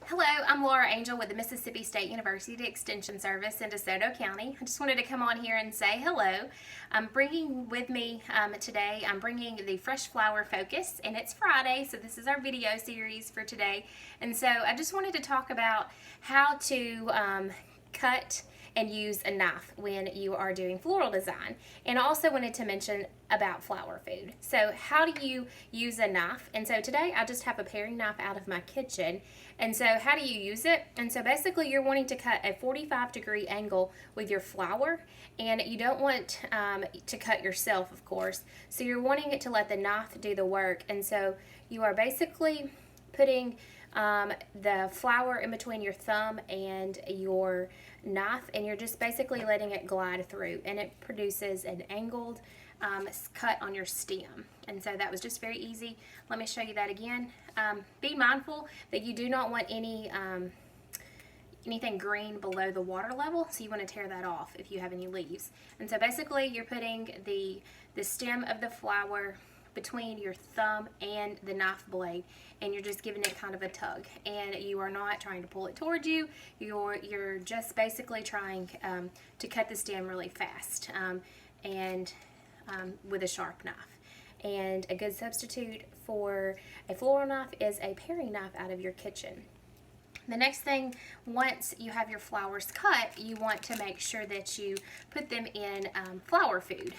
Hello, I'm Laura Angel with the Mississippi State University Extension Service in DeSoto County. I just wanted to come on here and say hello. I'm bringing with me today, I'm bringing the Fresh Flower Focus, and it's Friday, so this is our video series for today. And so I just wanted to talk about how to cut and use a knife when you are doing floral design. And I also wanted to mention about flower food. So how do you use a knife? And so today I just have a paring knife out of my kitchen. And so how do you use it? And so basically you're wanting to cut a 45-degree angle with your flower, and you don't want to cut yourself, of course. So you're wanting it to let the knife do the work. And so you are basically putting the flower in between your thumb and your knife, and you're just basically letting it glide through, and it produces an angled cut on your stem. And so that was just very easy. Let me show you that again. Be mindful that you do not want anything green below the water level, so you want to tear that off if you have any leaves. And so basically you're putting the stem of the flower between your thumb and the knife blade, and you're just giving it kind of a tug, and you are not trying to pull it towards you. You're just basically trying to cut the stem really fast and with a sharp knife. And a good substitute for a floral knife is a paring knife out of your kitchen. The next thing, once you have your flowers cut, you want to make sure that you put them in flower food,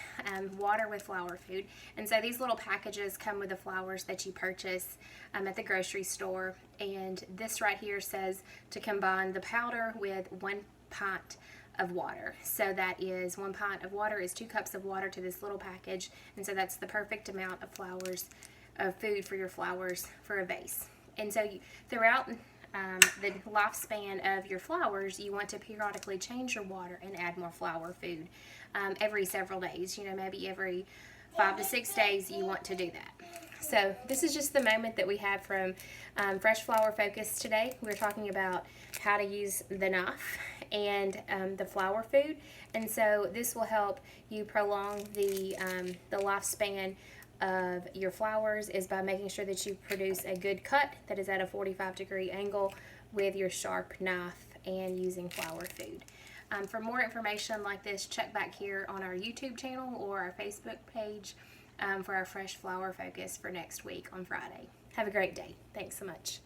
water with flower food. And so these little packages come with the flowers that you purchase at the grocery store. And this right here says to combine the powder with 1 pint of water. So that is 1 pint of water is 2 cups of water to this little package. And so that's the perfect amount of food for your flowers for a vase. And so throughout the lifespan of your flowers, you want to periodically change your water and add more flower food every several days. Maybe every 5 to 6 days you want to do that. So this is just the moment that we have from Fresh Flower Focus today. We're talking about how to use the knife and the flower food. And so this will help you prolong the lifespan of your flowers, is by making sure that you produce a good cut that is at a 45-degree angle with your sharp knife and using flower food. For more information like this, check back here on our YouTube channel or our Facebook page for our Fresh Flower Focus for next week on Friday. Have a great day. Thanks so much.